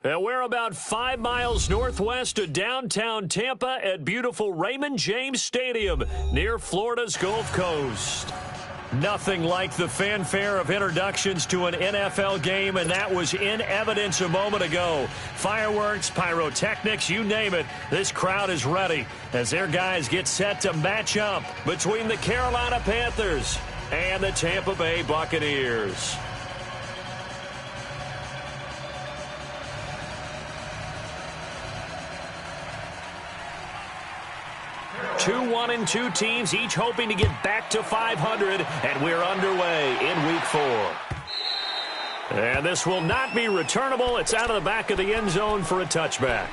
And we're about 5 miles northwest of downtown Tampa at beautiful Raymond James Stadium near Florida's Gulf Coast. Nothing like the fanfare of introductions to an NFL game, and that was in evidence a moment ago. Fireworks, pyrotechnics, you name it. This crowd is ready as their guys get set to match up between the Carolina Panthers and the Tampa Bay Buccaneers. 2-1-2 teams, each hoping to get back to 500, and we're underway in Week 4. And this will not be returnable. It's out of the back of the end zone for a touchback.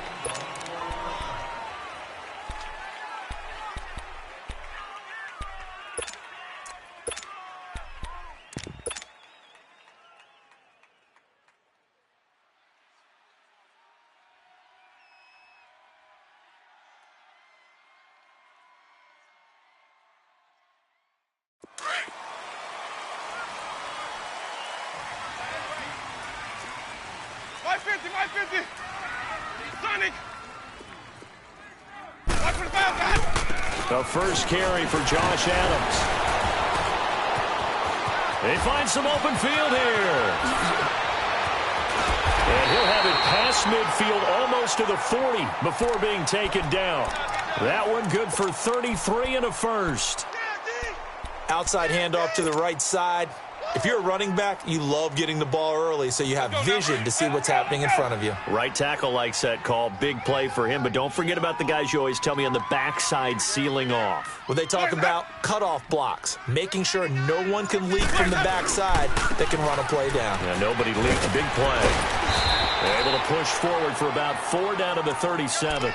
The first carry for Josh Adams. They find some open field here. And he'll have it past midfield almost to the 40 before being taken down. That one good for 33 and a first. Outside handoff to the right side. If you're a running back, you love getting the ball early so you have vision to see what's happening in front of you. Right tackle likes that call. Big play for him, but don't forget about the guys you always tell me on the backside sealing off. Well, they talk about cutoff blocks, making sure no one can leak from the backside that can run a play down. Yeah, nobody leaked. Big play. They're able to push forward for about 4 down to the 37.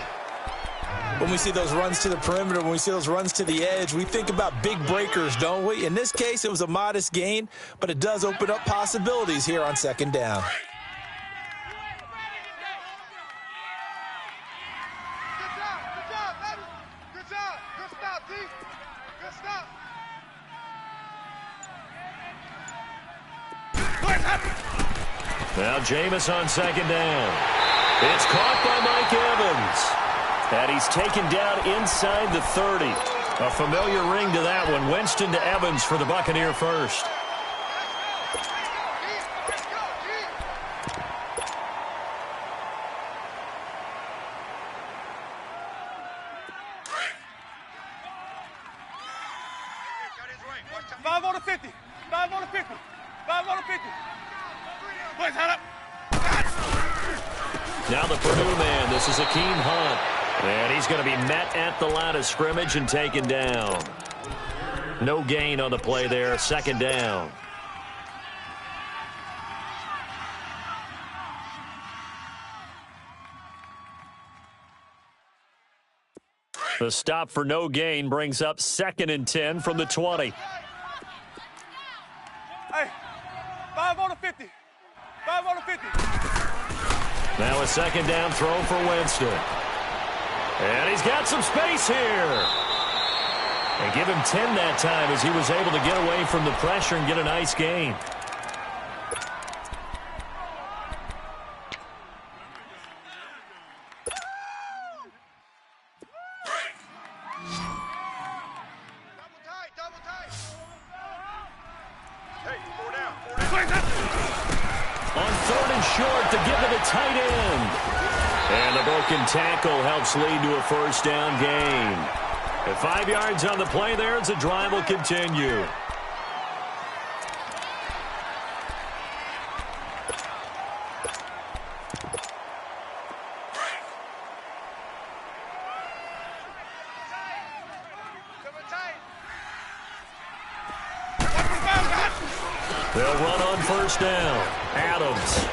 When we see those runs to the perimeter, when we see those runs to the edge, we think about big breakers, don't we? In this case, it was a modest gain, but it does open up possibilities here on second down. Good job. Good stop, D. Good stop. Now Jameis on second down. It's caught by Mike Evans. And he's taken down inside the 30. A familiar ring to that one. Winston to Evans for the Buccaneer first. Five on the 50. 5 on the 50. 5 on the 50. Boys, head up. Now the Purdue man. This is Akeem Hunt. And he's going to be met at the line of scrimmage and taken down. No gain on the play there. Second down. The stop for no gain brings up 2nd and 10 from the 20. Hey, 5 on the 50. 5 on the 50. Now a second down throw for Winston. And he's got some space here. And give him 10 that time as he was able to get away from the pressure and get a nice gain. Double tight. On 3rd and short to give to the tight end. And the broken tackle helps lead to a first down gain. And 5 yards on the play there as the drive will continue. They'll run on first down. Adams.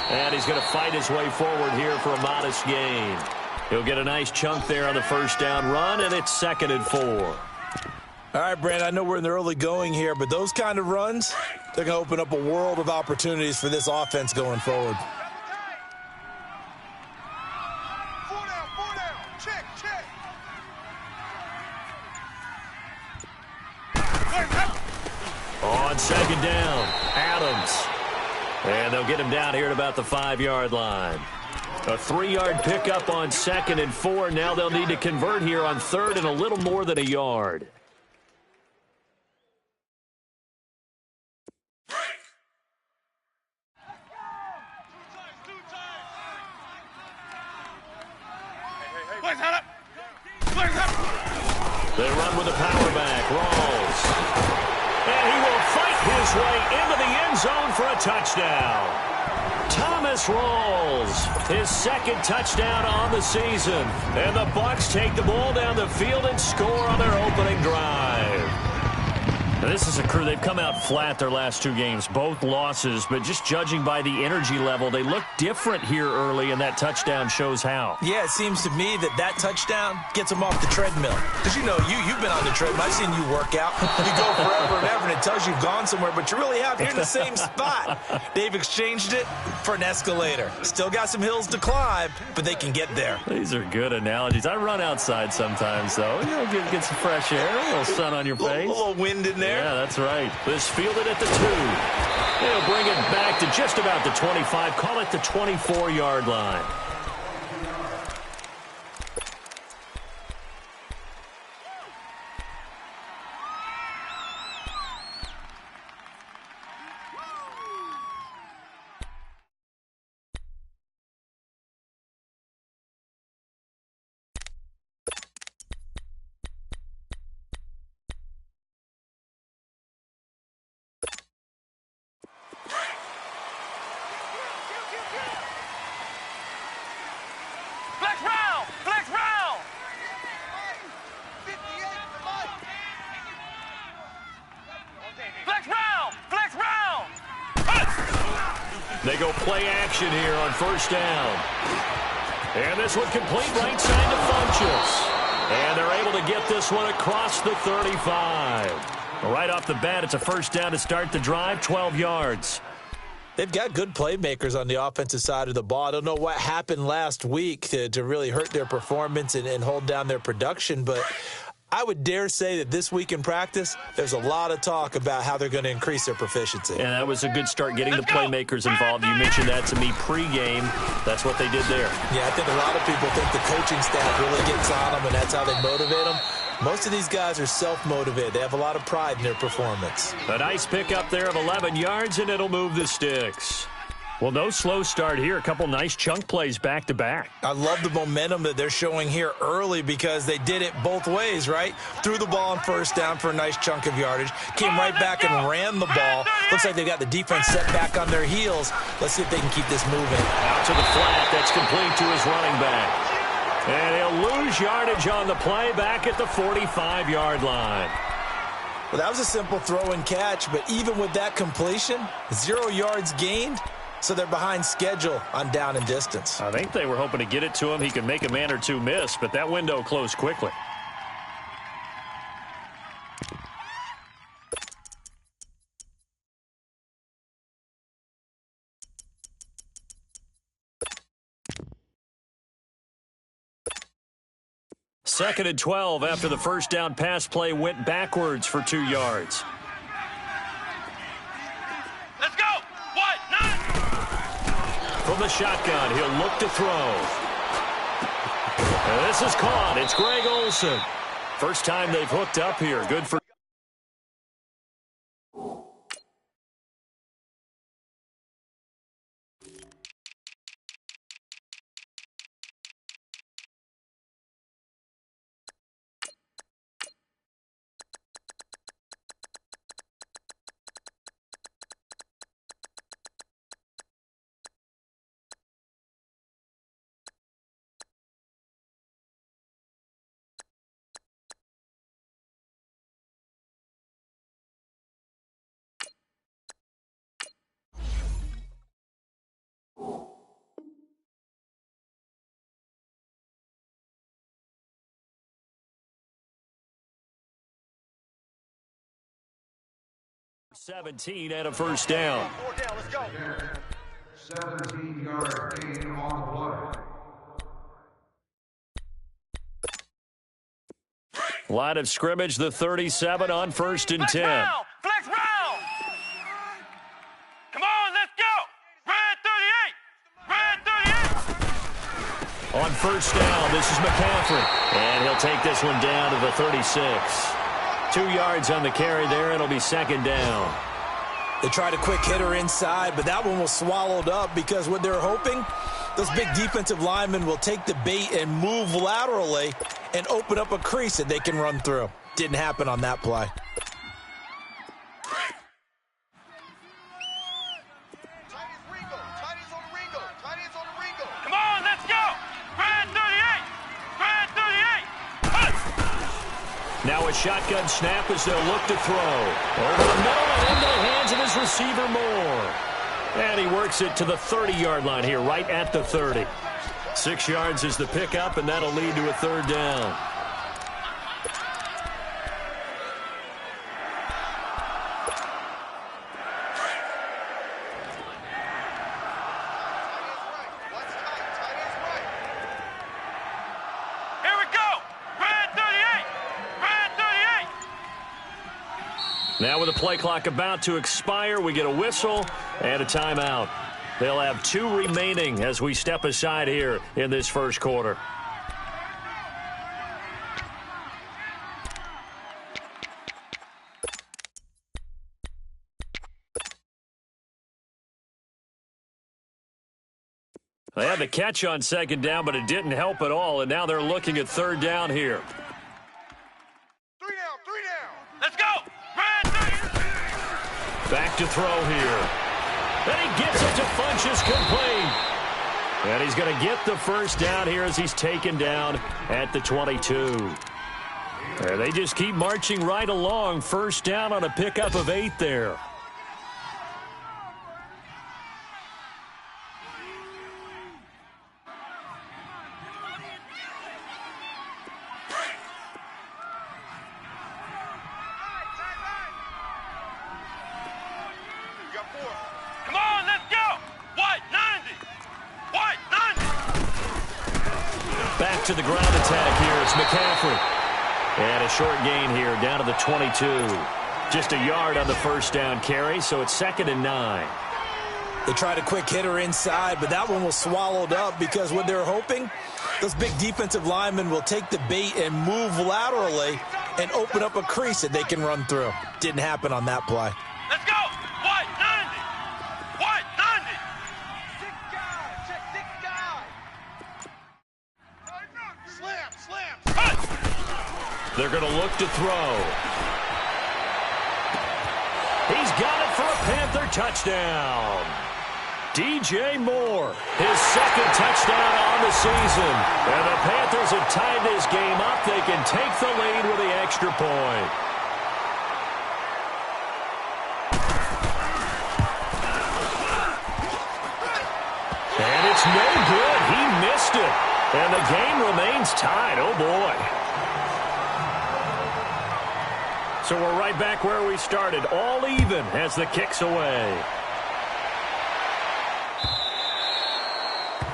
And he's going to fight his way forward here for a modest gain. He'll get a nice chunk there on the first down run, and it's 2nd and 4. All right, Brandon, I know we're in the early going here, but those kind of runs, they're going to open up a world of opportunities for this offense going forward. 4 down. Check. On second down, Adams. And they'll get him down here at about the 5-yard line. A 3-yard pickup on 2nd and 4. Now they'll need to convert here on 3rd and a little more than a yard. They run with the power back. Rawls. And he will fight his way into the end zone for a touchdown. Thomas Rawls, his 2nd touchdown on the season. And the Bucs take the ball down the field and score on their opening drive. Now, this is a crew, they've come out flat their last 2 games, both losses, but just judging by the energy level, they look different here early, and that touchdown shows how. Yeah, it seems to me that touchdown gets them off the treadmill. Because, you know, you've been on the treadmill. I've seen you work out. You go forever and ever, and it tells you you've gone somewhere, but you really have. You're in the same spot. They've exchanged it for an escalator. Still got some hills to climb, but they can get there. These are good analogies. I run outside sometimes, though. You know, get some fresh air, a little sun on your face. A little wind in there. Yeah, that's right. This fielded at the 2. They'll bring it back to just about the 25. Call it the 24-yard line. They go play action here on 1st down. And this one complete right side to Funchess. And they're able to get this one across the 35. Right off the bat, it's a 1st down to start the drive, 12 yards. They've got good playmakers on the offensive side of the ball. I don't know what happened last week to really hurt their performance and hold down their production, but I would dare say that this week in practice, there's a lot of talk about how they're going to increase their proficiency. And that was a good start getting the playmakers involved. You mentioned that to me pregame. That's what they did there. Yeah, I think a lot of people think the coaching staff really gets on them, and that's how they motivate them. Most of these guys are self-motivated. They have a lot of pride in their performance. A nice pickup there of 11 yards, and it'll move the sticks. Well, no slow start here. A couple nice chunk plays back-to-back. I love the momentum that they're showing here early because they did it both ways, right? Threw the ball on 1st down for a nice chunk of yardage. Came right back and ran the ball. Looks like they've got the defense set back on their heels. Let's see if they can keep this moving. Out to the flat. That's complete to his running back. And he'll lose yardage on the play back at the 45-yard line. Well, that was a simple throw and catch, but even with that completion, 0 yards gained. So they're behind schedule on down and distance. I think they were hoping to get it to him. He could make a man or two miss, but that window closed quickly. Second and 12 after the 1st down pass play went backwards for 2 yards. From the shotgun, he'll look to throw. And this is caught. It's Greg Olsen. First time they've hooked up here. Good for $17 and a 1st down. 17-yard gain on the play. Line of scrimmage, the 37 on 1st and 10. Flex round! Come on, let's go! On first down, this is McCaffrey. And he'll take this one down to the 36. 2 yards on the carry there. It'll be second down. They tried a quick hitter inside, but that one was swallowed up because what they're hoping, those big defensive linemen will take the bait and move laterally and open up a crease that they can run through. Didn't happen on that play. Come on, let's go! Brad 38! Brad 38! Now a shotgun snap as they'll look to throw. Over the middle and into the hands of his receiver Moore. And he works it to the 30-yard line here, right at the 30. 6 yards is the pickup, and that'll lead to a third down. Here we go! Brad 38! Brad 38! Now with the play clock about to expire, we get a whistle and a timeout. They'll have 2 remaining as we step aside here in this first quarter. They had the catch on second down, but it didn't help at all, and now they're looking at third down here. 3 down! Let's go! Brad 38! Back to throw here. And he gets it to Funchess complete. And he's going to get the first down here as he's taken down at the 22. And they just keep marching right along. First down on a pickup of 8 there. Come on, let's go! White 90! White 90! Back to the ground attack here. It's McCaffrey. And a short gain here down to the 22. Just a yard on the first down carry, so it's 2nd and 9. They tried a quick hitter inside, but that one was swallowed up because what they're hoping, those big defensive linemen will take the bait and move laterally and open up a crease that they can run through. Didn't happen on that play. Let's go! White 90! White 90! 6 guys! Slam! They're going to look to throw. He's got it for a Panther touchdown. DJ Moore, his 2nd touchdown on the season. And the Panthers have tied this game up. They can take the lead with the extra point. And it's no good. He missed it. And the game remains tied. Oh, boy. So we're right back where we started. All even as the kick's away.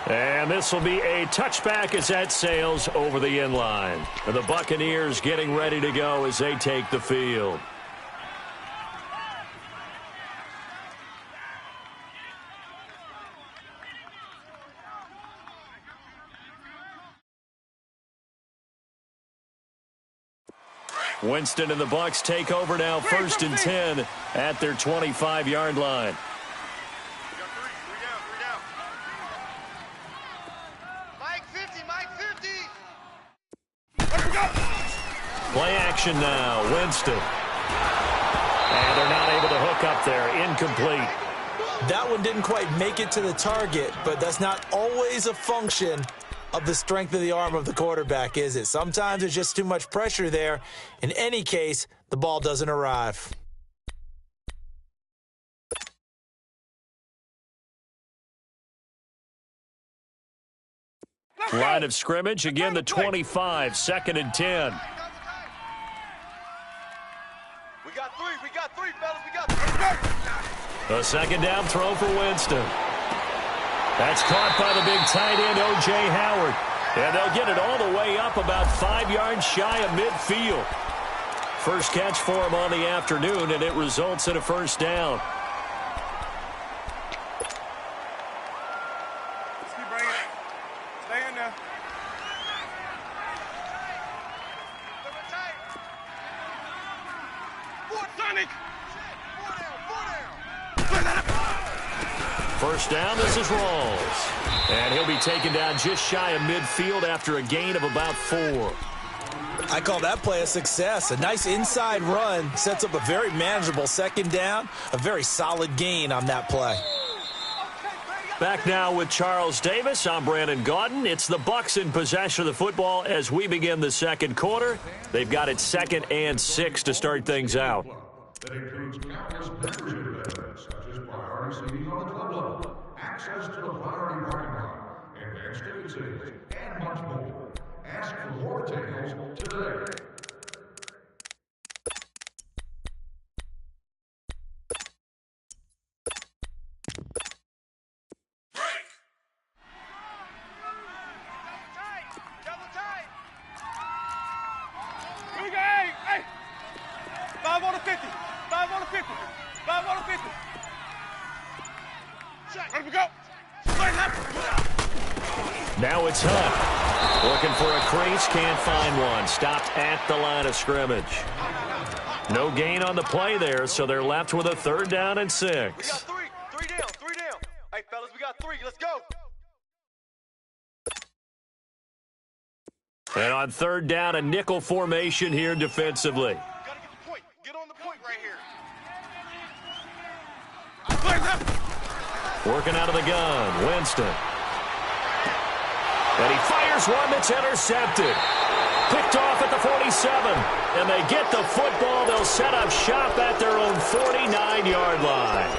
And this will be a touchback as that sails over the end line. And the Buccaneers getting ready to go as they take the field. Winston and the Bucs take over now, 1st and 10 at their 25-yard line. Mike 50! Mike 50! Play action now, Winston. And they're not able to hook up there, incomplete. That one didn't quite make it to the target, but that's not always a function of the strength of the arm of the quarterback, is it? Sometimes there's just too much pressure there. In any case, the ball doesn't arrive. Line of scrimmage, again the 25, 2nd and 10. We got three, fellas, we got three. A 2nd down throw for Winston. That's caught by the big tight end, O.J. Howard. And they'll get it all the way up about 5 yards shy of midfield. First catch for him on the afternoon, and it results in a first down. Let's keep bringing it. Stay in there. Sonic! First down, this is Rawls. And he'll be taken down just shy of midfield after a gain of about 4. I call that play a success. A nice inside run sets up a very manageable second down. A very solid gain on that play. Back now with Charles Davis. I'm Brandon Gaudin. It's the Bucs in possession of the football as we begin the second quarter. They've got it 2nd and 6 to start things out. That includes countless membership benefits, such as priority seating on the club level, access to the priority parking lot, advanced ticket sales, and much more. Ask for more details today. Here we go, hey! 5 on the 50. 5 on the 50. 5 on the 50. Ready to go. Now it's Hunt. Looking for a crease, can't find one. Stopped at the line of scrimmage. No gain on the play there, so they're left with a 3rd down and 6. We got 3. 3 down. 3 down. Hey, fellas, we got 3. Let's go. And on 3rd down, a nickel formation here defensively. Gotta get the point. Get on the point right here. Working out of the gun, Winston. And he fires one that's intercepted. Picked off at the 47. And they get the football. They'll set up shop at their own 49-yard line.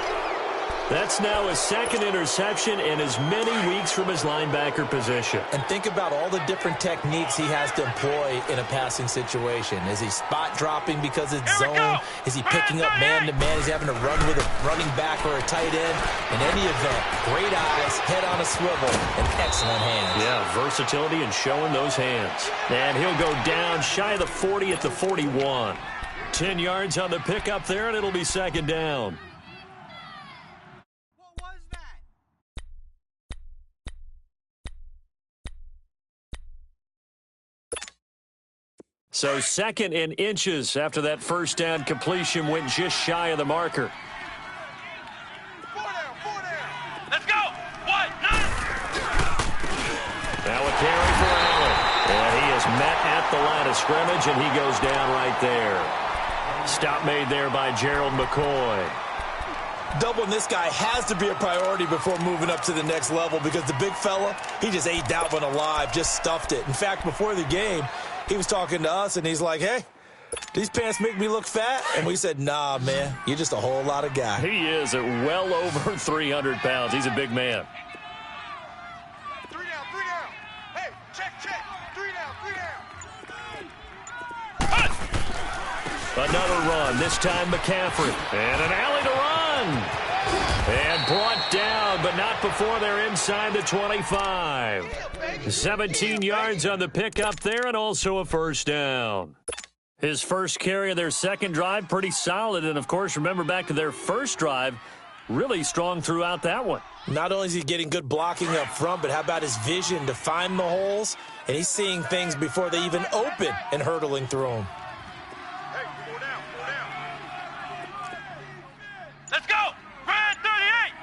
That's now his 2nd interception in as many weeks from his linebacker position. And think about all the different techniques he has to employ in a passing situation. Is he spot dropping because it's zone? Is he picking up man-to-man? Is he having to run with a running back or a tight end? In any event, great eyes, head on a swivel, and excellent hands. Yeah, versatility and showing those hands. And he'll go down shy of the 40 at the 41. 10 yards on the pickup there, and it'll be 2nd down. So 2nd and inches after that 1st down completion went just shy of the marker. 4 down. 4 down. Let's go. 1, 9. Now a carry for Allen. And he is met at the line of scrimmage, and he goes down right there. Stop made there by Gerald McCoy. Doubling this guy has to be a priority before moving up to the next level because the big fella, he just ate that one alive, just stuffed it. In fact, before the game, he was talking to us, and he's like, hey, these pants make me look fat? And we said, nah, man, you're just a whole lot of guy. He is at well over 300 pounds. He's a big man. 3 down. 3 down. Hey, check. 3 down. 3 down. Another run, this time McCaffrey. And an alley to run. And brought down, but not before they're inside the 25. 17 yards on the pickup there, and also a 1st down. His first carry of their 2nd drive, pretty solid. And, of course, remember back to their 1st drive, really strong throughout that one. Not only is he getting good blocking up front, but how about his vision to find the holes? And he's seeing things before they even open and hurdling through them. Hey, 4 down. 4 down. Let's go. Red 38.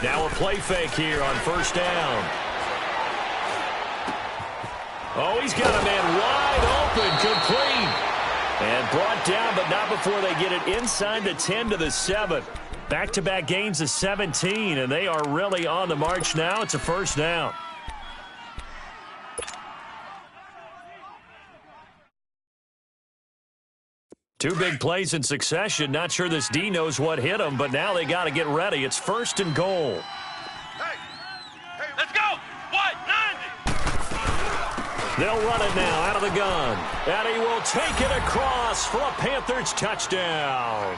Now a play fake here on 1st down. Oh, he's got a man wide open, complete. And brought down, but not before they get it inside the 10 to the 7. Back-to-back gains of 17, and they are really on the march now. It's a 1st down. Two big plays in succession. Not sure this D knows what hit him, but now they got to get ready. It's 1st and goal. Hey, let's go. 190. They'll run it now out of the gun. And he will take it across for a Panthers touchdown.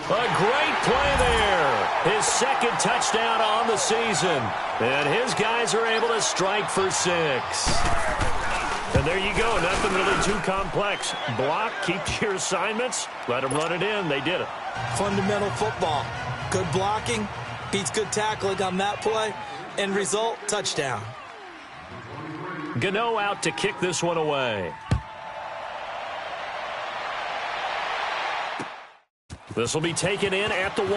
A great play there. His 2nd touchdown on the season. And his guys are able to strike for 6. And there you go. Nothing really too complex. Block, keep to your assignments, let them run it in. They did it. Fundamental football. Good blocking, beats good tackling on that play. End result, touchdown. Gano out to kick this one away. This will be taken in at the 1.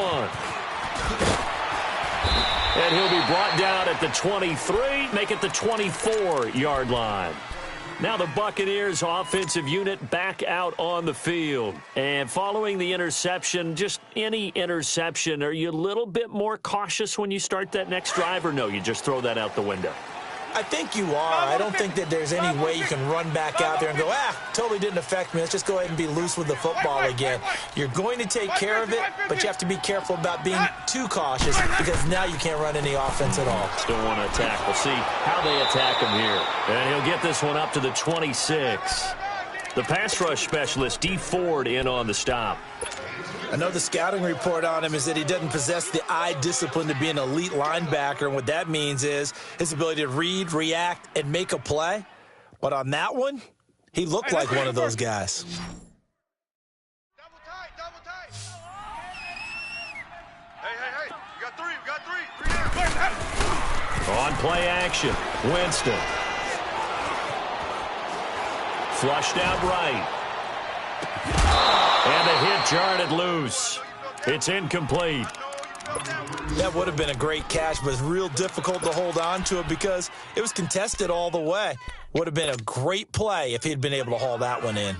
And he'll be brought down at the 23, make it the 24-yard line. Now the Buccaneers offensive unit back out on the field. And following the interception, just any interception, are you a little bit more cautious when you start that next drive, or no, you just throw that out the window? I think you are. I don't think that there's any way you can run back out there and go, totally didn't affect me. Let's just go ahead and be loose with the football again. You're going to take care of it, but you have to be careful about being too cautious because now you can't run any offense at all. Still want to attack. We'll see how they attack him here. And he'll get this one up to the 26. The pass rush specialist, D. Ford, in on the stop. I know the scouting report on him is that he doesn't possess the eye discipline to be an elite linebacker, and what that means is his ability to read, react, and make a play. But on that one, he looked like one of those guys. Double tight. Hey. You got three. Three down. On play action, Winston. Flushed out right. And a hit jarred it loose. It's incomplete. That would have been a great catch, but it's real difficult to hold on to it because it was contested all the way. Would have been a great play if he'd been able to haul that one in.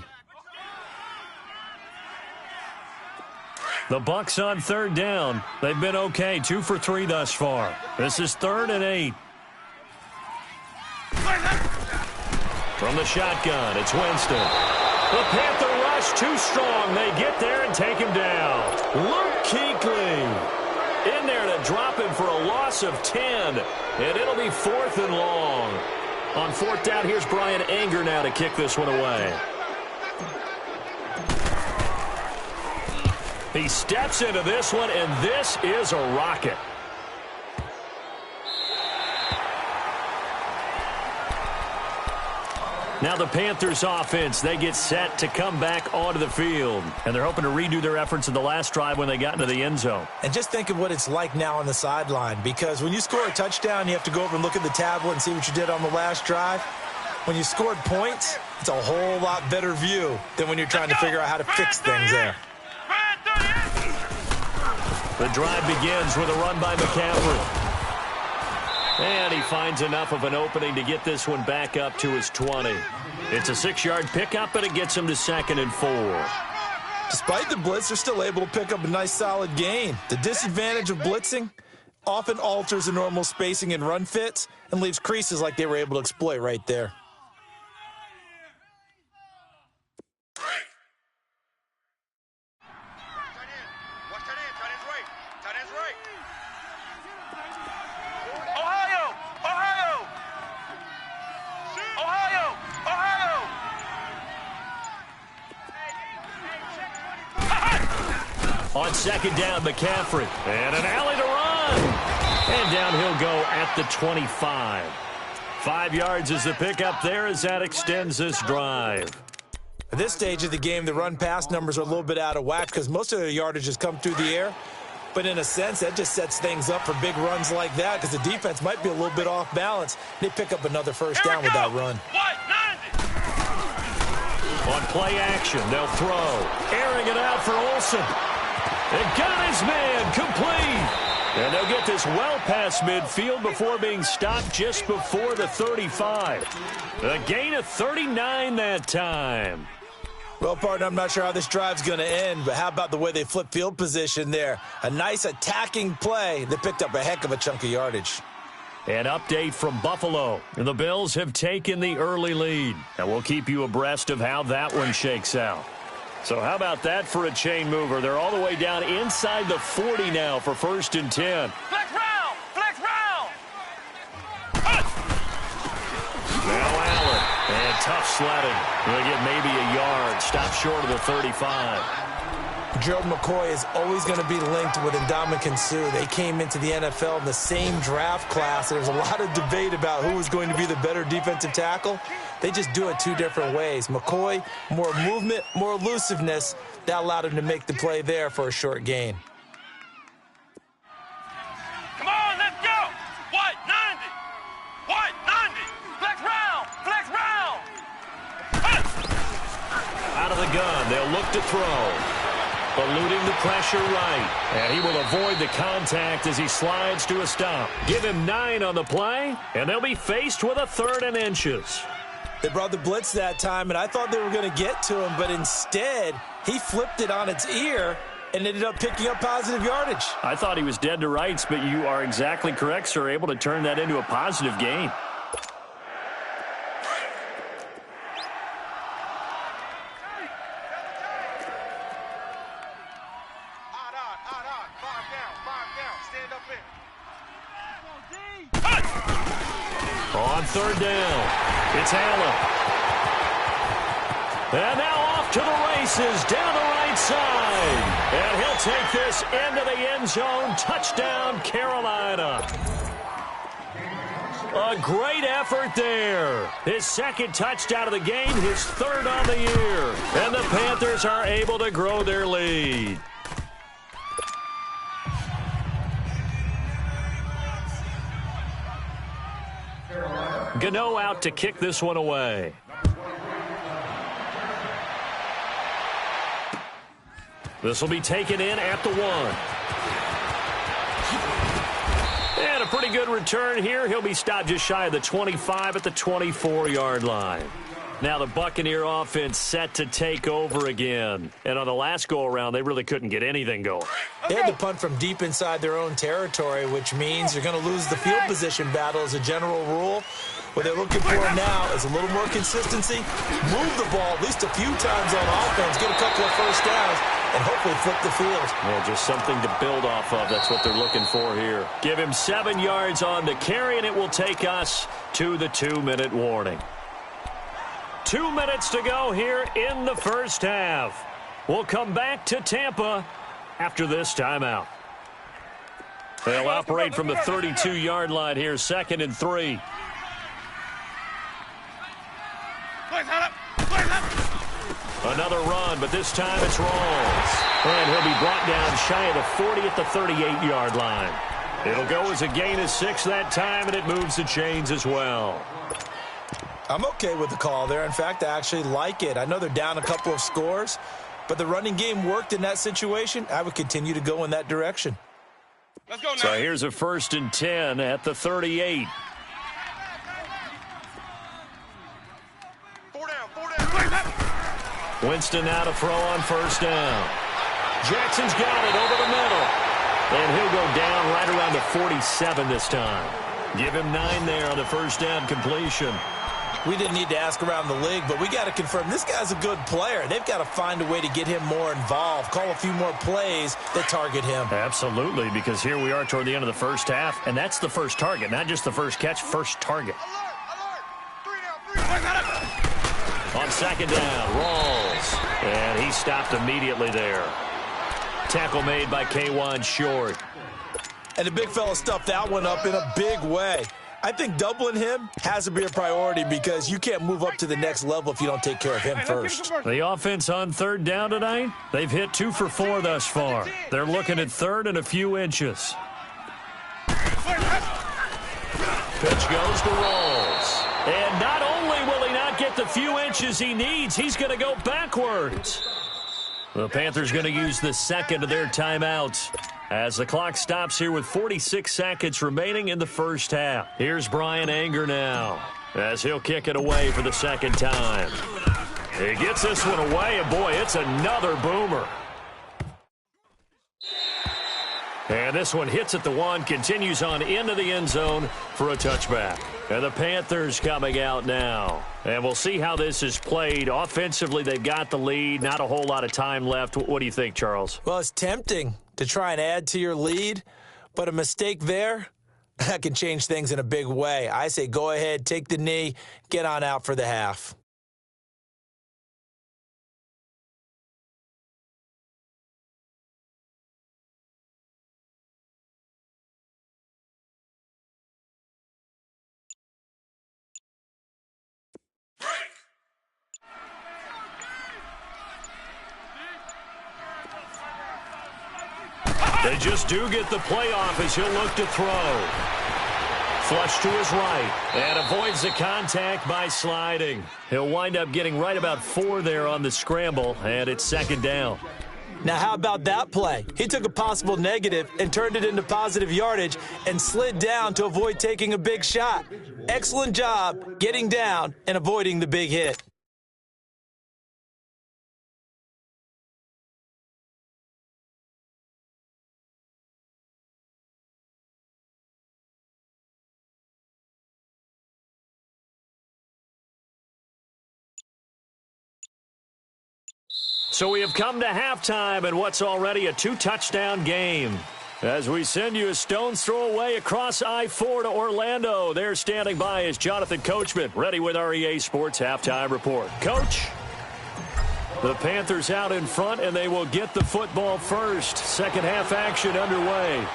The Bucs on third down. They've been okay, 2 for 3 thus far. This is 3rd and 8. From the shotgun, it's Winston. The Panther rush too strong. They get there and take him down. Luke Kuechly in there to drop him for a loss of 10. And it'll be 4th and long. On 4th down, here's Brian Anger now to kick this one away. He steps into this one, and this is a rocket. Now the Panthers offense, they get set to come back onto the field. And they're hoping to redo their efforts in the last drive when they got into the end zone. And just think of what it's like now on the sideline, because when you score a touchdown, you have to go over and look at the tablet and see what you did on the last drive. When you scored points, it's a whole lot better view than when you're trying to figure out how to fix things there. The drive begins with a run by McCaffrey. And he finds enough of an opening to get this one back up to his 20. It's a 6-yard pickup, and it gets him to 2nd and 4. Despite the blitz, they're still able to pick up a nice solid gain. The disadvantage of blitzing often alters the normal spacing and run fits and leaves creases like they were able to exploit right there. On 2nd down, McCaffrey. And an alley to run. And down he'll go at the 25. 5 yards is the pickup there as that extends this drive. At this stage of the game, the run-pass numbers are a little bit out of whack because most of their yardage has come through the air. But in a sense, that just sets things up for big runs like that because the defense might be a little bit off balance. They pick up another first down with that run. On play action, they'll throw. Airing it out for Olsen. And got his man complete. And they'll get this well past midfield before being stopped just before the 35. A gain of 39 that time. Well, partner, I'm not sure how this drive's going to end, but how about the way they flip field position there? A nice attacking play that picked up a heck of a chunk of yardage. An update from Buffalo. And the Bills have taken the early lead. And we'll keep you abreast of how that one shakes out. So how about that for a chain mover? They're all the way down inside the 40 now for 1st and 10. Flex round! Flex round! Now Allen. And tough sledding. They'll get maybe a yard. Stop short of the 35. Gerald McCoy is always going to be linked with Ndamukong Suh. They came into the NFL in the same draft class. There's a lot of debate about who was going to be the better defensive tackle. They just do it 2 different ways. McCoy, more movement, more elusiveness. That allowed him to make the play there for a short gain. Come on, let's go! White, 90! White, 90! Flex round! Flex round! Out of the gun, they'll look to throw. eluding the pressure right. And he will avoid the contact as he slides to a stop. Give him 9 on the play, and they'll be faced with a 3rd and inches. They brought the blitz that time, and I thought they were going to get to him, but instead he flipped it on its ear and ended up picking up positive yardage. I thought he was dead to rights, but you are exactly correct, sir. Able to turn that into a positive gain. On 3rd down, it's Allen. And now off to the races down the right side. And he'll take this into the end zone. Touchdown, Carolina. A great effort there. His 2nd touchdown of the game, his 3rd on the year. And the Panthers are able to grow their lead. Gano out to kick this one away. This will be taken in at the 1. And a pretty good return here. He'll be stopped just shy of the 25 at the 24-yard line. Now the Buccaneer offense set to take over again. And on the last go-around, they really couldn't get anything going. They had to punt from deep inside their own territory, which means you're going to lose the field position battle as a general rule. What they're looking for now is a little more consistency, move the ball at least a few times on offense, get a couple of first downs, and hopefully flip the field. Yeah, just something to build off of. That's what they're looking for here. Give him 7 yards on the carry, and it will take us to the 2-minute warning. 2 minutes to go here in the first half. We'll come back to Tampa after this timeout. They'll operate from the 32-yard line here, 2nd and 3. Another run, but this time it's Rawls. And he'll be brought down shy of the 40 at the 38-yard line. It'll go as a gain of 6 that time, and it moves the chains as well. I'm okay with the call there. In fact, I actually like it. I know they're down a couple of scores, but the running game worked in that situation. I would continue to go in that direction. Let's go now. So here's a 1st and 10 at the 38. 4 down. Winston now to throw on 1st down. Jackson's got it over the middle. And he'll go down right around the 47 this time. Give him 9 there on the 1st down completion. We didn't need to ask around the league, but we got to confirm this guy's a good player. They've got to find a way to get him more involved, call a few more plays that target him. Absolutely, because here we are toward the end of the first half, and that's the first target, not just the first catch, first target. Alert. 3 down. On 2nd down, Rawls. And he stopped immediately there. Tackle made by K'Wan Short. And the big fella stuffed that one up in a big way. I think doubling him has to be a priority because you can't move up to the next level if you don't take care of him first. The offense on 3rd down tonight, they've hit 2 for 4 thus far. They're looking at 3rd and a few inches. Pitch goes to Rawls. And not only will he not get the few inches he needs, he's going to go backwards. The Panthers going to use the 2nd of their timeouts as the clock stops here with 46 seconds remaining in the first half. Here's Brian Anger now as he'll kick it away for the 2nd time. He gets this one away, and boy, it's another boomer. And this one hits at the 1, continues on into the end zone for a touchback. And the Panthers coming out now. And we'll see how this is played. Offensively, they've got the lead. Not a whole lot of time left. What do you think, Charles? Well, it's tempting to try and add to your lead, but a mistake there, that can change things in a big way. I say go ahead, take the knee, get on out for the half. They just do get the playoff as he'll look to throw. Flush to his right and avoids the contact by sliding. He'll wind up getting right about 4 there on the scramble, and it's 2nd down. Now, how about that play? He took a possible negative and turned it into positive yardage and slid down to avoid taking a big shot. Excellent job getting down and avoiding the big hit. So we have come to halftime in what's already a 2-touchdown game. As we send you a stone's throw away across I-4 to Orlando. There standing by is Jonathan Coachman, ready with our EA Sports Halftime Report. Coach, the Panthers out in front, and they will get the football first. Second half action underway.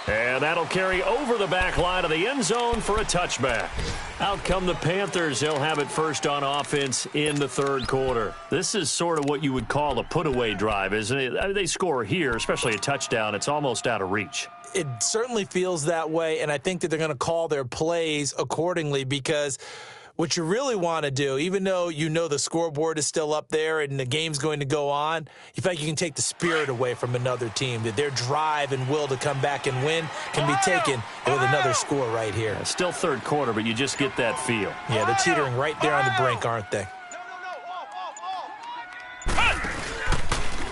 And that'll carry over the back line of the end zone for a touchback. Out come the Panthers. They'll have it first on offense in the third quarter. This is sort of what you would call a put-away drive, isn't it? I mean, they score here, especially a touchdown. It's almost out of reach. It certainly feels that way, and I think that they're going to call their plays accordingly because what you really want to do, even though you know the scoreboard is still up there and the game's going to go on, you feel like you can take the spirit away from another team, that their drive and will to come back and win can be taken with another score right here. It's still third quarter, but you just get that feel. Yeah, they're teetering right there on the brink, aren't they?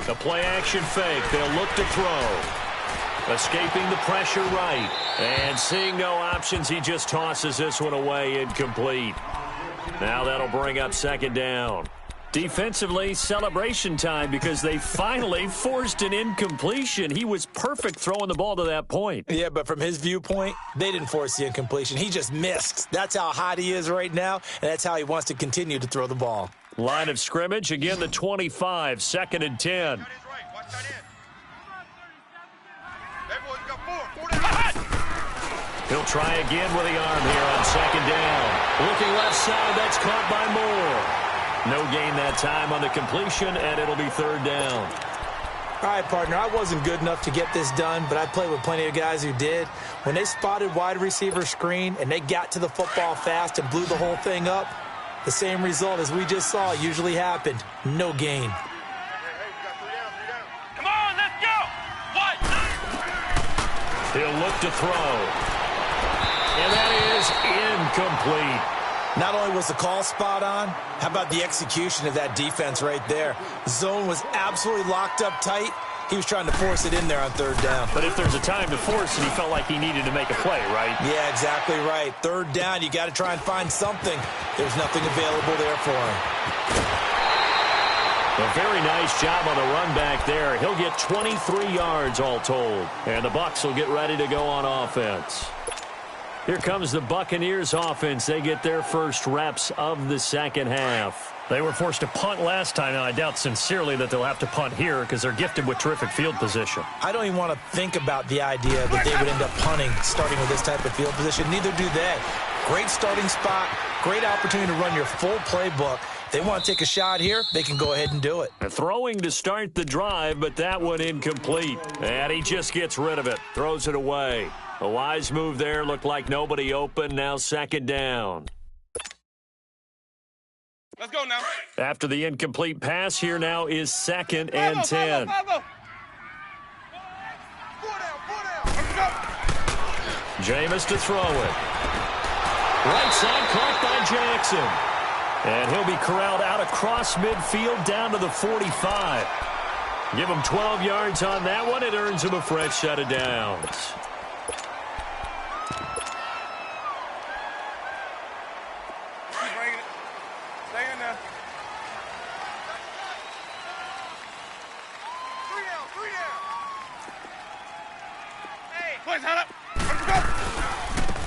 The play-action fake. They'll look to throw. Escaping the pressure right. And seeing no options, he just tosses this one away incomplete. Now that'll bring up second down. Defensively, celebration time because they finally forced an incompletion. He was perfect throwing the ball to that point. Yeah, but from his viewpoint, they didn't force the incompletion. He just missed. That's how hot he is right now, and that's how he wants to continue to throw the ball. Line of scrimmage, again the 25, second and 10. He'll try again with the arm here on second down. Looking left side, that's caught by Moore. No gain that time on the completion, and it'll be third down. All right, partner, I wasn't good enough to get this done, but I played with plenty of guys who did. When they spotted wide receiver screen and they got to the football fast and blew the whole thing up, the same result as we just saw usually happened. No gain. Come on, let's go! What? He'll look to throw. And that is incomplete. Not only was the call spot on, how about the execution of that defense right there? Zone was absolutely locked up tight. He was trying to force it in there on third down. But if there's a time to force it, he felt like he needed to make a play, right? Yeah, exactly right. Third down, you got to try and find something. There's nothing available there for him. A very nice job on the run back there. He'll get 23 yards all told. And the Bucs will get ready to go on offense. Here comes the Buccaneers offense. They get their first reps of the second half. They were forced to punt last time, and I doubt sincerely that they'll have to punt here because they're gifted with terrific field position. I don't even want to think about the idea that they would end up punting starting with this type of field position. Neither do they. Great starting spot, great opportunity to run your full playbook. They want to take a shot here, they can go ahead and do it. Throwing to start the drive, but that one incomplete. And he just gets rid of it, throws it away. A wise move there, looked like nobody open, now second down. Let's go now. After the incomplete pass, here now is second and 10. Jameis to throw it. Right side caught by Jackson. And he'll be corralled out across midfield down to the 45. Give him 12 yards on that one. It earns him a fresh set of downs.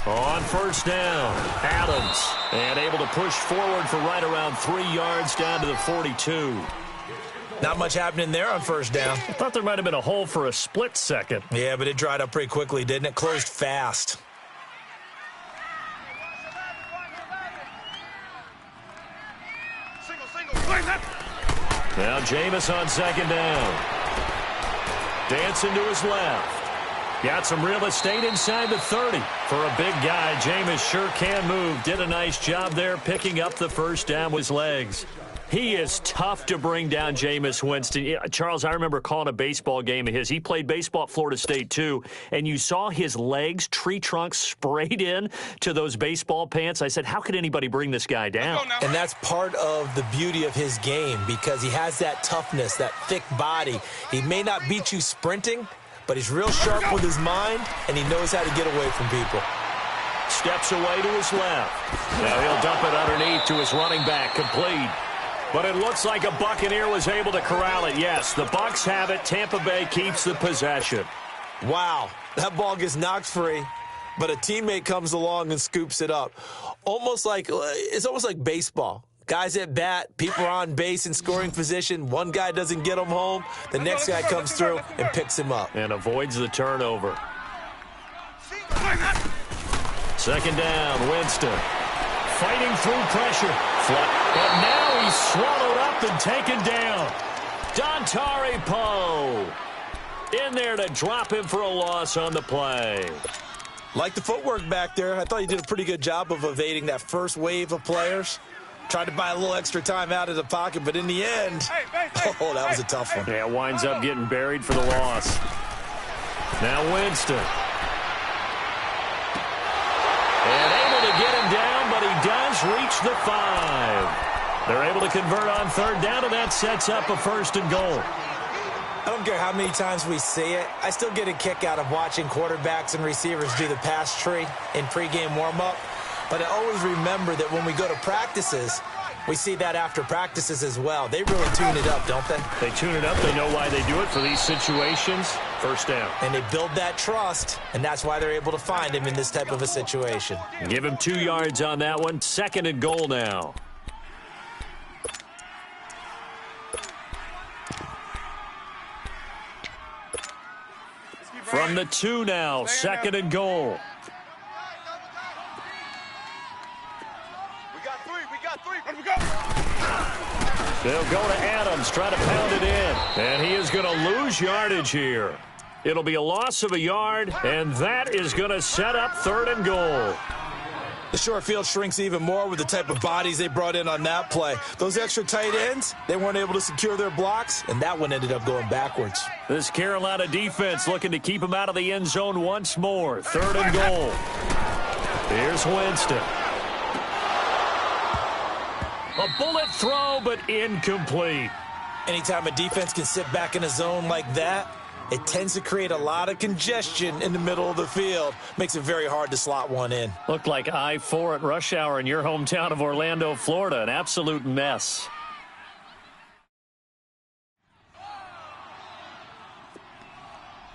On first down, Adams, and able to push forward for right around 3 yards down to the 42. Not much happening there on first down. I thought there might have been a hole for a split second. Yeah, but it dried up pretty quickly, didn't it? Closed fast. Now Jameis on second down. Dancing to his left. Got some real estate inside the 30. For a big guy, Jameis sure can move. Did a nice job there picking up the first down with his legs. He is tough to bring down, Jameis Winston. Yeah, Charles, I remember calling a baseball game of his. He played baseball at Florida State, too, and you saw his legs, tree trunks sprayed in to those baseball pants. I said, how could anybody bring this guy down? And that's part of the beauty of his game because he has that toughness, that thick body. He may not beat you sprinting, but he's real sharp with his mind, and he knows how to get away from people. Steps away to his left. Now he'll dump it underneath to his running back, complete. But it looks like a Buccaneer was able to corral it. Yes, the Bucs have it. Tampa Bay keeps the possession. Wow, that ball gets knocked free, but a teammate comes along and scoops it up. It's almost like baseball. Guys at bat, people are on base in scoring position. One guy doesn't get him home. The next guy comes through and picks him up. And avoids the turnover. Second down, Winston. Fighting through pressure. But now he's swallowed up and taken down. Dontari Poe in there to drop him for a loss on the play. Like the footwork back there, I thought he did a pretty good job of evading that first wave of players. Tried to buy a little extra time out of the pocket, but in the end, that was a tough one. Yeah, winds up getting buried for the loss. Now Winston. And able to get him down, but he does reach the 5. They're able to convert on third down, and that sets up a 1st and goal. I don't care how many times we see it. I still get a kick out of watching quarterbacks and receivers do the pass tree in pregame warm-up. But I always remember that when we go to practices, we see that after practices as well. They really tune it up, don't they? They tune it up. They know why they do it for these situations. 1st down. And they build that trust, and that's why they're able to find him in this type of a situation. Give him 2 yards on that one. 2nd and goal now. From the 2 now, 2nd and goal. They'll go to Adams, try to pound it in. And he is going to lose yardage here. It'll be a loss of a yard, and that is going to set up 3rd and goal. The short field shrinks even more with the type of bodies they brought in on that play. Those extra tight ends, they weren't able to secure their blocks, and that one ended up going backwards. This Carolina defense looking to keep him out of the end zone once more. 3rd and goal. Here's Winston. A bullet throw, but incomplete. Anytime a defense can sit back in a zone like that, it tends to create a lot of congestion in the middle of the field. Makes it very hard to slot one in. Looked like I-4 at rush hour in your hometown of Orlando, Florida. An absolute mess.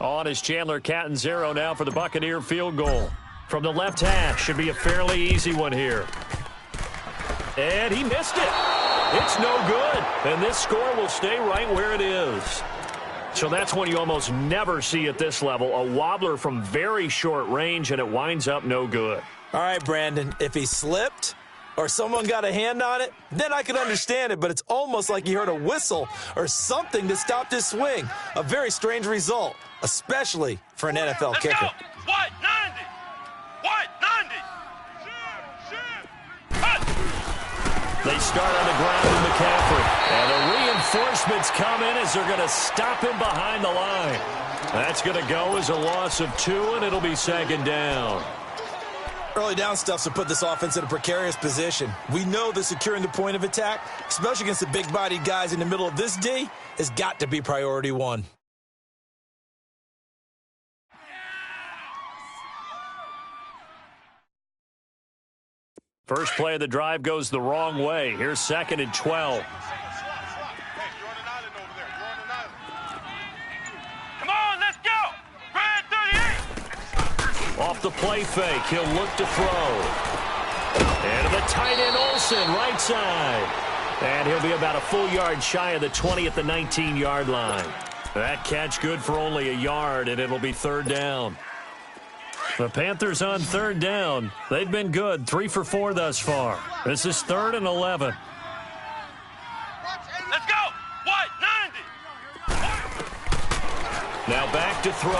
On is Chandler Catanzaro now for the Buccaneer field goal. From the left hash, should be a fairly easy one here. And he missed it. It's no good. And this score will stay right where it is. So that's one you almost never see at this level. A wobbler from very short range, and it winds up no good. All right, Brandon, if he slipped or someone got a hand on it, then I could understand it, but it's almost like he heard a whistle or something that stopped his swing. A very strange result, especially for an NFL kicker. Go. White 90. White 90. They start on the ground with McCaffrey. And the reinforcements come in as they're going to stop him behind the line. That's going to go as a loss of 2, and it'll be 2nd down. Early down stuffs will put this offense in a precarious position. We know that securing the point of attack, especially against the big-bodied guys in the middle of this D, has got to be priority 1. First play of the drive goes the wrong way. Here's 2nd and 12. Come on, let's go. Red 38. Off the play fake, he'll look to throw. And to the tight end Olsen, right side. And he'll be about a full yard shy of the 20 at the 19-yard line. That catch good for only a yard, and it'll be 3rd down. The Panthers on 3rd down. They've been good, 3 for 4 thus far. This is 3rd and 11. Let's go. White 90. Now back to throw.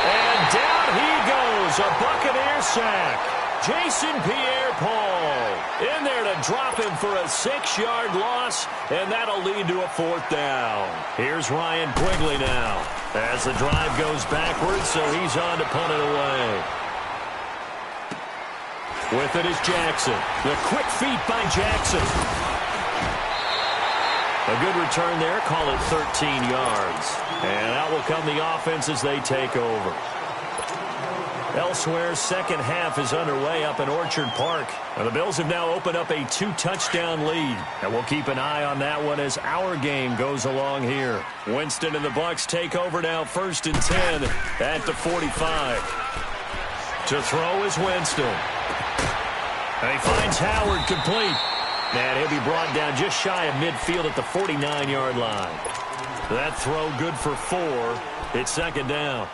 And down he goes, a Buccaneer sack. Jason Pierre-Paul in there to drop him for a 6-yard loss, and that'll lead to a 4th down. Here's Ryan Quigley now as the drive goes backwards, so he's on to punt it away. With it is Jackson. The quick feet by Jackson. A good return there. Call it 13 yards. And out will come the offense as they take over. Elsewhere, second half is underway up in Orchard Park. And the Bills have now opened up a 2-touchdown lead. And we'll keep an eye on that one as our game goes along here. Winston and the Bucs take over now, 1st and 10 at the 45. To throw is Winston. And he finds Howard complete. And he'll be brought down just shy of midfield at the 49-yard line. That throw good for 4. It's 2nd down.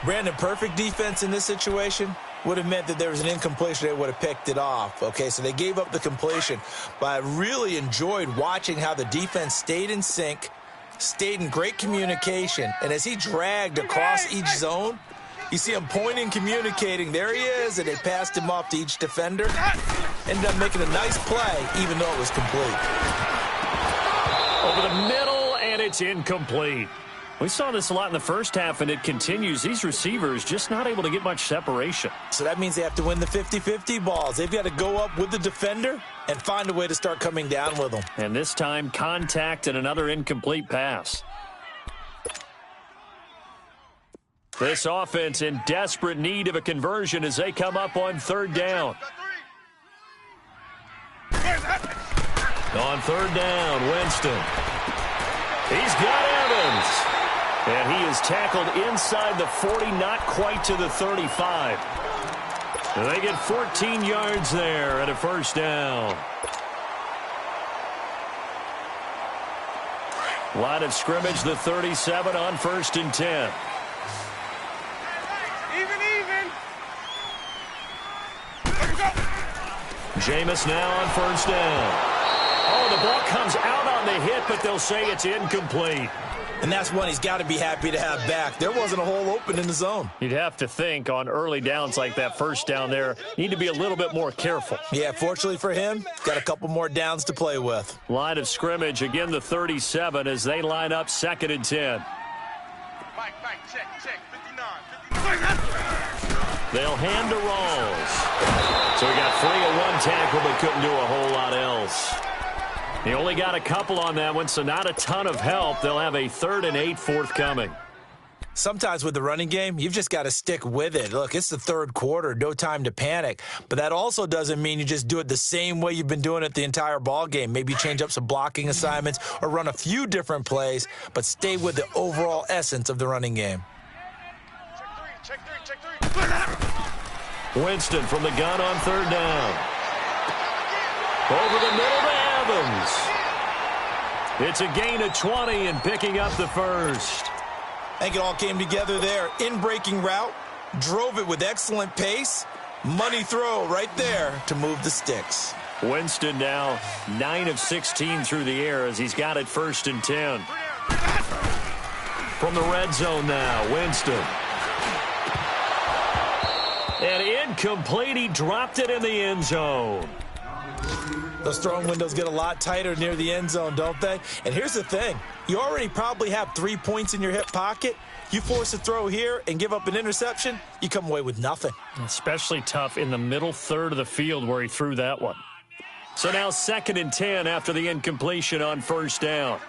Brandon, perfect defense in this situation would have meant that there was an incompletion. They would have picked it off. Okay, so they gave up the completion. But I really enjoyed watching how the defense stayed in sync, stayed in great communication. And as he dragged across each zone, you see him pointing, communicating. There he is, and they passed him off to each defender. Ended up making a nice play, even though it was complete. Over the middle, and it's incomplete. We saw this a lot in the first half, and it continues. These receivers just not able to get much separation. So that means they have to win the 50-50 balls. They've got to go up with the defender and find a way to start coming down with them. And this time, contact and another incomplete pass. This offense in desperate need of a conversion as they come up on 3rd down. On 3rd down, Winston. He's got Evans. And he is tackled inside the 40, not quite to the 35. And they get 14 yards there at a 1st down. Line of scrimmage, the 37 on 1st and 10. Even. Let's go. Jameis now on 1st down. Oh, the ball comes out on the hit, but they'll say it's incomplete. And that's one he's got to be happy to have back. There wasn't a hole open in the zone. You'd have to think on early downs like that 1st down there, need to be a little bit more careful. Yeah, fortunately for him, got a couple more downs to play with. Line of scrimmage, again the 37 as they line up 2nd and 10. Mike, check, 59. They'll hand to Rawls. So he got free of one tackle but couldn't do a whole lot else. He only got a couple on that one, so not a ton of help. They'll have a 3rd and 8 forthcoming. Sometimes with the running game, you've just got to stick with it. Look, it's the 3rd quarter, no time to panic. But that also doesn't mean you just do it the same way you've been doing it the entire ball game. Maybe change up some blocking assignments or run a few different plays, but stay with the overall essence of the running game. Check three. Winston from the gun on 3rd down. Over the middle to Evans. It's a gain of 20 and picking up the 1st. I think it all came together there. In-breaking route, drove it with excellent pace. Money throw right there to move the sticks. Winston now 9 of 16 through the air as he's got it 1st and 10. From the red zone now, Winston. And incomplete, he dropped it in the end zone. Those throwing windows get a lot tighter near the end zone, don't they? And here's the thing. You already probably have 3 points in your hip pocket. You force a throw here and give up an interception, you come away with nothing. Especially tough in the middle 3rd of the field where he threw that one. So now 2nd and 10 after the incompletion on 1st down.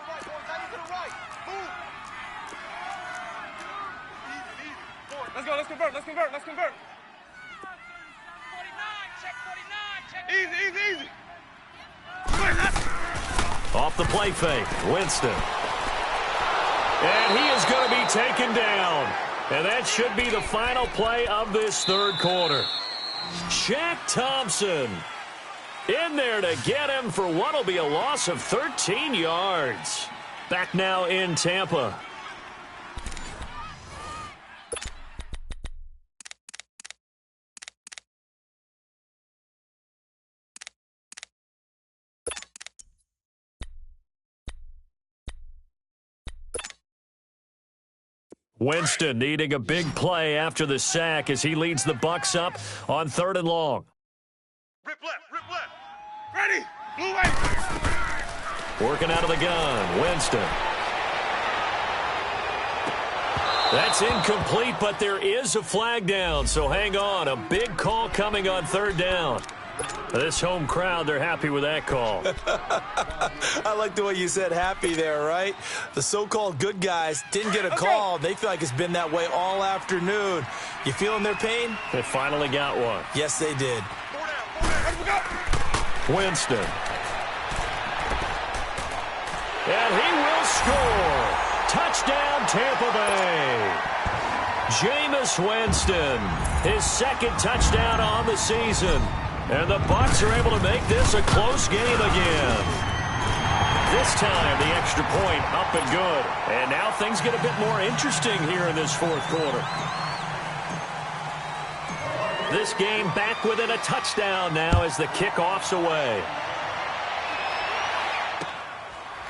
Let's convert. Easy. Off the play fake, Winston. And he is going to be taken down. And that should be the final play of this 3rd quarter. Shaq Thompson in there to get him for what will be a loss of 13 yards. Back now in Tampa. Winston needing a big play after the sack as he leads the Bucs up on 3rd and long. Rip left, rip left. Ready, blue way. Working out of the gun, Winston. That's incomplete, but there is a flag down, so hang on. A big call coming on third down. This home crowd, they're happy with that call. I like the way you said happy there, right? The so-called good guys didn't get a call. They feel like it's been that way all afternoon. You feeling their pain? They finally got one. Yes, they did. Winston. And he will score. Touchdown, Tampa Bay. Jameis Winston, his second touchdown on the season. And the Bucs are able to make this a close game again. This time, the extra point up and good. And now things get a bit more interesting here in this fourth quarter. This game back within a touchdown now as the kickoff's away.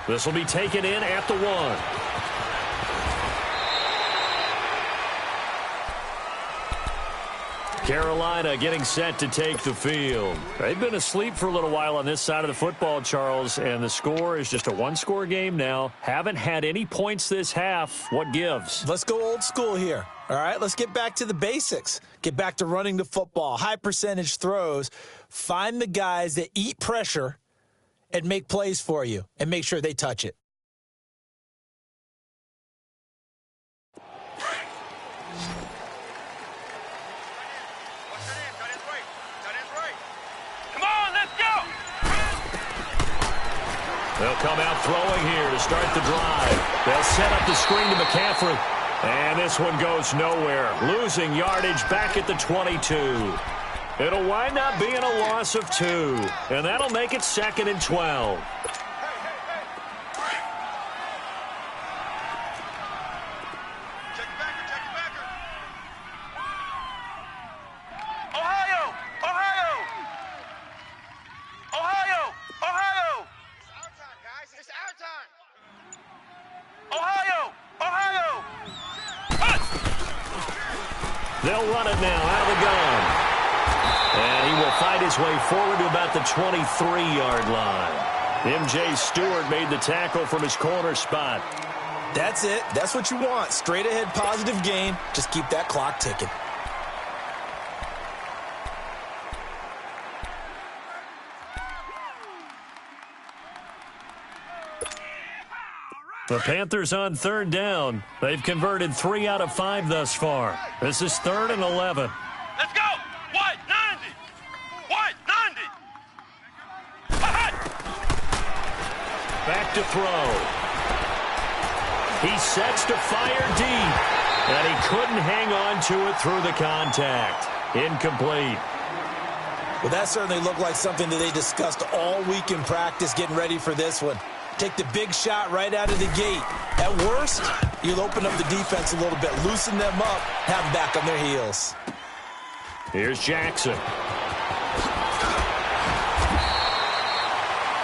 This will be taken in at the 1. Carolina getting set to take the field. They've been asleep for a little while on this side of the football, Charles, and the score is just a one-score game now. Haven't had any points this half. What gives? Let's go old school here. All right, let's get back to the basics. Get back to running the football, high percentage throws. Find the guys that eat pressure and make plays for you and make sure they touch it. They'll come out throwing here to start the drive. They'll set up the screen to McCaffrey. And this one goes nowhere. Losing yardage back at the 22. It'll wind up being a loss of 2. And that'll make it 2nd and 12. They'll run it now out of the gun. And he will fight his way forward to about the 23-yard line. M.J. Stewart made the tackle from his corner spot. That's it. That's what you want. Straight ahead, positive gain. Just keep that clock ticking. The Panthers on third down. They've converted 3 out of 5 thus far. This is 3rd and 11. Let's go! What? 90! What? 90! Back to throw. He sets to fire deep. And he couldn't hang on to it through the contact. Incomplete. Well, that certainly looked like something that they discussed all week in practice getting ready for this one. Take the big shot right out of the gate. At worst, you'll open up the defense a little bit, loosen them up, have them back on their heels. Here's Jackson.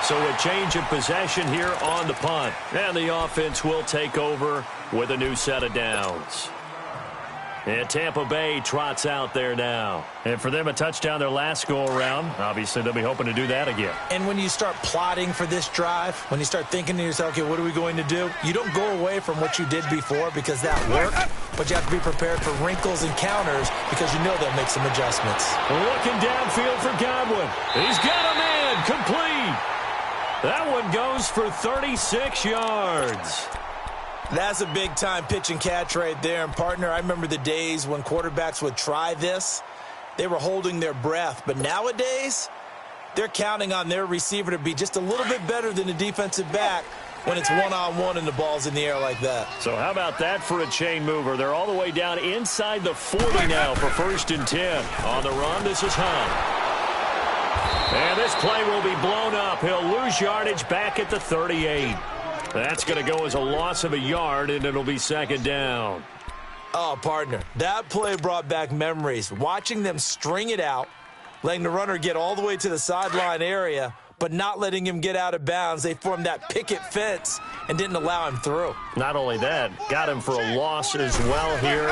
So a change of possession here on the punt. And the offense will take over with a new set of downs. And Tampa Bay trots out there now. And for them, a touchdown their last go-around. Obviously, they'll be hoping to do that again. And when you start plotting for this drive, when you start thinking to yourself, okay, what are we going to do? You don't go away from what you did before because that worked, but you have to be prepared for wrinkles and counters because you know they'll make some adjustments. Looking downfield for Godwin. He's got a man complete. That one goes for 36 yards. That's a big-time pitch and catch right there. And, partner, I remember the days when quarterbacks would try this. They were holding their breath. But nowadays, they're counting on their receiver to be just a little bit better than the defensive back when it's one-on-one and the ball's in the air like that. So how about that for a chain mover? They're all the way down inside the 40 now for 1st and 10. On the run, this is Hunt. And this play will be blown up. He'll lose yardage back at the 38. That's going to go as a loss of a yard, and it'll be 2nd down. Oh, partner, that play brought back memories. Watching them string it out, letting the runner get all the way to the sideline area, but not letting him get out of bounds. They formed that picket fence and didn't allow him through. Not only that, got him for a loss as well here.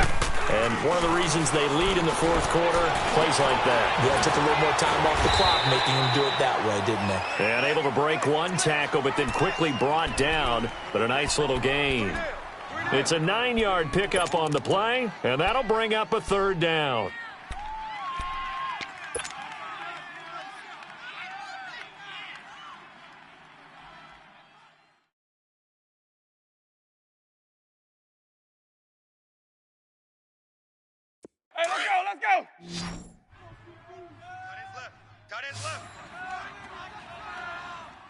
And one of the reasons they lead in the fourth quarter, plays like that. Yeah, took a little more time off the clock, making them do it that way, didn't they? And able to break one tackle, but then quickly brought down. But a nice little gain. It's a 9-yard pickup on the play, and that'll bring up a third down. Hey, let's go, let's go. Tight ends left.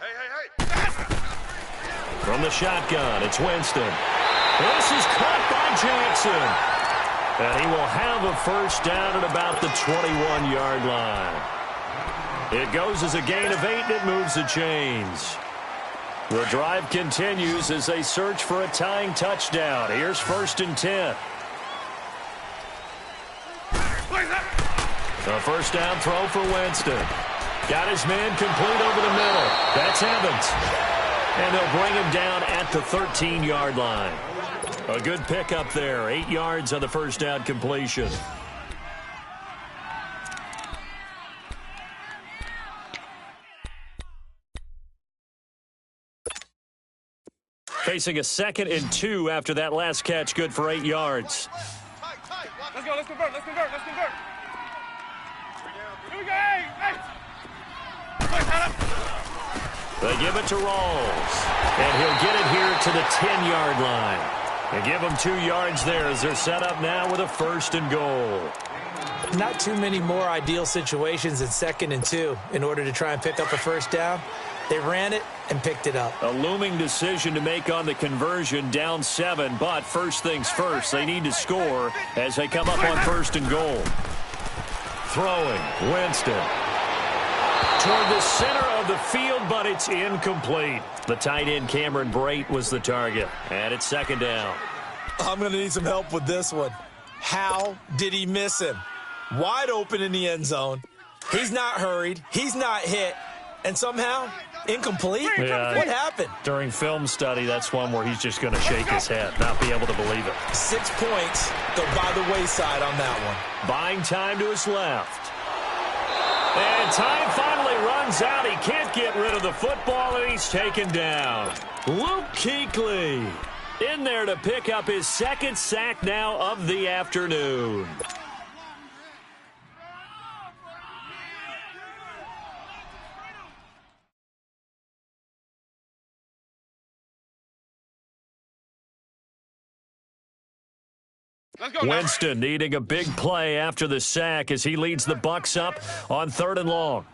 Hey. From the shotgun, it's Winston. This is caught by Jackson. And he will have a first down at about the 21-yard line. It goes as a gain of 8, and it moves the chains. The drive continues as they search for a tying touchdown. Here's 1st and 10. A first down throw for Winston. Got his man complete over the middle. That's Evans. And they'll bring him down at the 13-yard line. A good pickup there. 8 yards on the first down completion. Facing a 2nd and 2 after that last catch. Good for 8 yards. Let's go, let's convert. Here we go, hey. They give it to Rawls. And he'll get it here to the 10-yard line. They give him 2 yards there as they're set up now with a 1st and goal. Not too many more ideal situations in 2nd and 2 in order to try and pick up a first down. They ran it and picked it up. A looming decision to make on the conversion, down 7, but first things first, they need to score as they come up on 1st and goal. Throwing, Winston. Toward the center of the field, but it's incomplete. The tight end, Cameron Brate, was the target, and it's 2nd down. I'm going to need some help with this one. How did he miss him? Wide open in the end zone. He's not hurried. He's not hit. And somehow, incomplete? Yeah, what happened? During film study, that's one where he's just going to shake his head, not be able to believe it. 6 points go by the wayside on that one. Buying time to his left. And time finally runs out. He can't get rid of the football, and he's taken down. Luke Kuechly in there to pick up his 2nd sack now of the afternoon. Winston needing a big play after the sack as he leads the Bucs up on 3rd and long.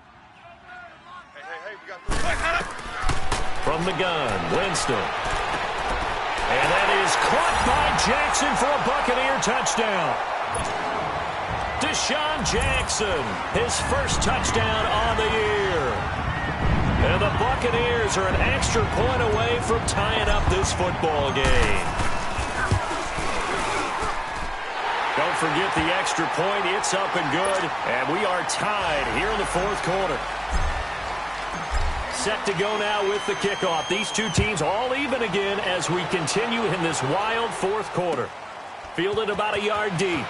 From the gun, Winston. And that is caught by Jackson for a Buccaneer touchdown. Deshaun Jackson, his first touchdown on the year. And the Buccaneers are an extra point away from tying up this football game. Don't forget the extra point. It's up and good. And we are tied here in the 4th quarter. Set to go now with the kickoff. These two teams all even again as we continue in this wild 4th quarter. Fielded about a yard deep.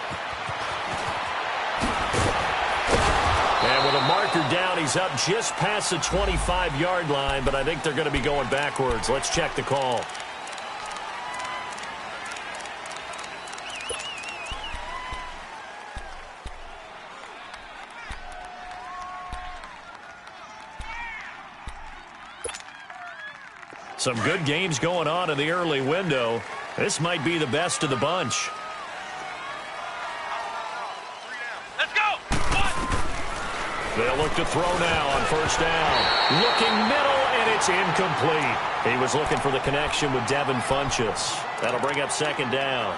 And with a marker down, he's up just past the 25-yard line, but I think they're going to be going backwards. Let's check the call. Some good games going on in the early window. This might be the best of the bunch. Let's go. They'll look to throw now on 1st down. Looking middle, and it's incomplete. He was looking for the connection with Devin Funchess. That'll bring up 2nd down.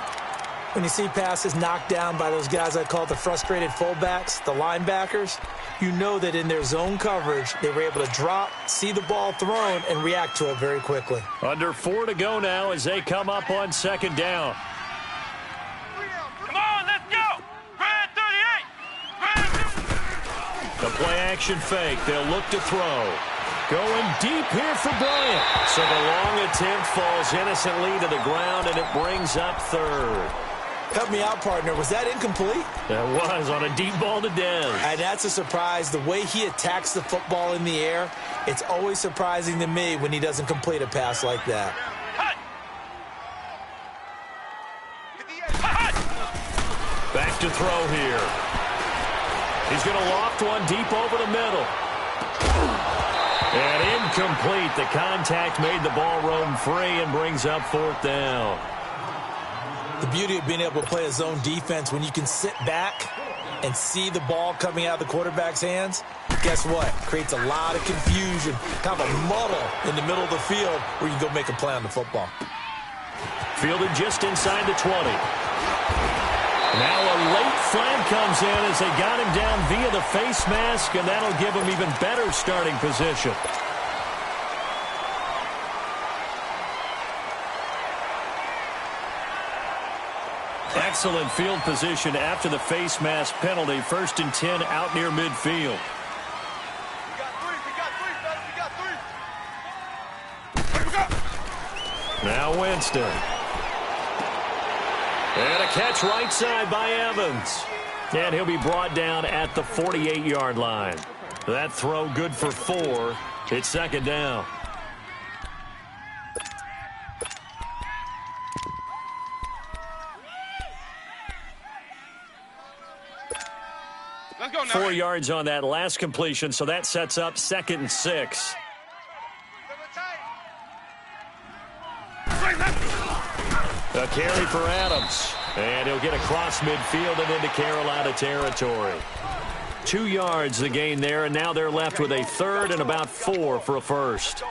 When you see passes knocked down by those guys I call the frustrated fullbacks, the linebackers, you know that in their zone coverage, they were able to drop, see the ball thrown, and react to it very quickly. Under 4 to go now as they come up on 2nd down. Come on, let's go. Brad 38. The play action fake. They'll look to throw. Going deep here for Bryant. So the long attempt falls innocently to the ground, and it brings up 3rd. Help me out, partner. Was that incomplete? That was on a deep ball to Dez. And that's a surprise. The way he attacks the football in the air, it's always surprising to me when he doesn't complete a pass like that. Back to throw here. He's going to loft one deep over the middle. And incomplete. The contact made the ball roam free and brings up 4th down. The beauty of being able to play a zone defense, when you can sit back and see the ball coming out of the quarterback's hands, guess what? Creates a lot of confusion, kind of a muddle in the middle of the field where you can go make a play on the football. Fielded just inside the 20. Now a late flag comes in as they got him down via the face mask, and that'll give him even better starting position. Excellent field position after the face mask penalty. 1st and 10 out near midfield. Now Winston. And a catch right side by Evans. And he'll be brought down at the 48-yard line. That throw good for 4. It's 2nd down. Let's go now. 4 yards on that last completion, so that sets up 2nd and 6. A carry for Adams. And he'll get across midfield and into Carolina territory. 2 yards the gain there, and now they're left with a 3rd and about 4 for a first.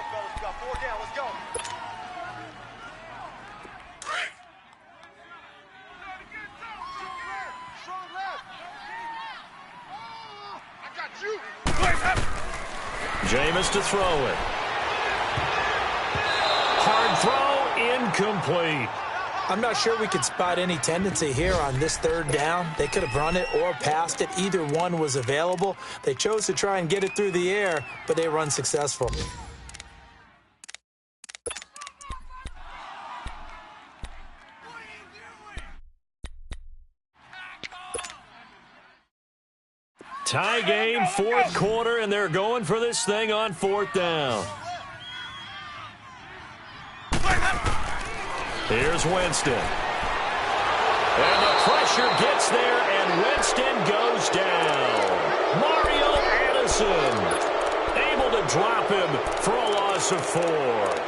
Jameis to throw it. Hard throw, incomplete. I'm not sure we could spot any tendency here on this 3rd down. They could have run it or passed it. Either one was available. They chose to try and get it through the air, but they were unsuccessful. Tie game, 4th quarter, and they're going for this thing on 4th down. Here's Winston. And the pressure gets there, and Winston goes down. Mario Addison able to drop him for a loss of 4.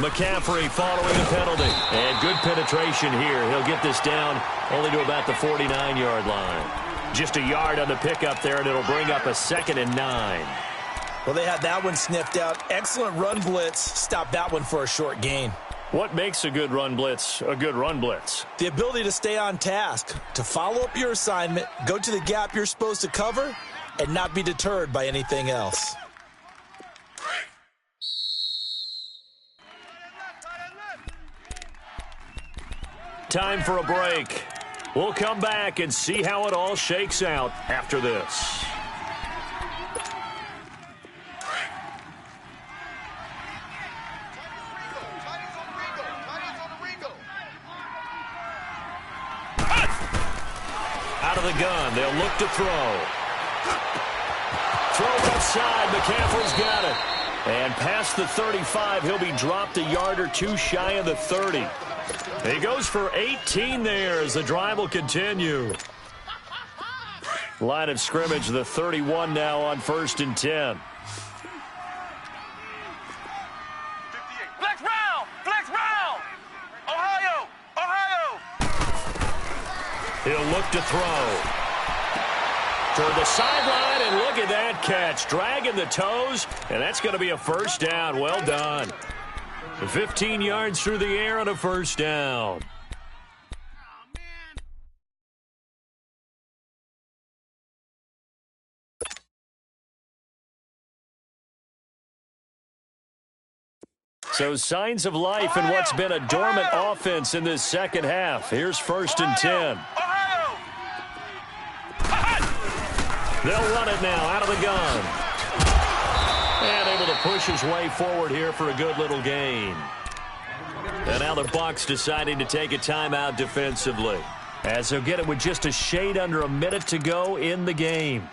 McCaffrey following the penalty. And good penetration here. He'll get this down only to about the 49-yard line. Just a yard on the pickup there, and it'll bring up a 2nd and 9. Well, they had that one sniffed out. Excellent run blitz. Stop that one for a short gain. What makes a good run blitz a good run blitz? The ability to stay on task, to follow up your assignment, go to the gap you're supposed to cover, and not be deterred by anything else. Time for a break. We'll come back and see how it all shakes out after this. Out of the gun, they'll look to throw. Throw left side, McCaffrey's got it. And past the 35, he'll be dropped a yard or two shy of the 30. He goes for 18 there as the drive will continue. Line of scrimmage, the 31 now on 1st and 10. Flex round! Flex round! Ohio! Ohio! He'll look to throw. Toward the sideline, and look at that catch. Dragging the toes, and that's going to be a 1st down. Well done. 15 yards through the air on a 1st down. So signs of life in what's been a dormant offense in this second half. Here's 1st and 10. They'll run it now out of the gun. And able to push his way forward here for a good little gain. And now the Bucs deciding to take a timeout defensively, as they'll get it with just a shade under a minute to go in the game.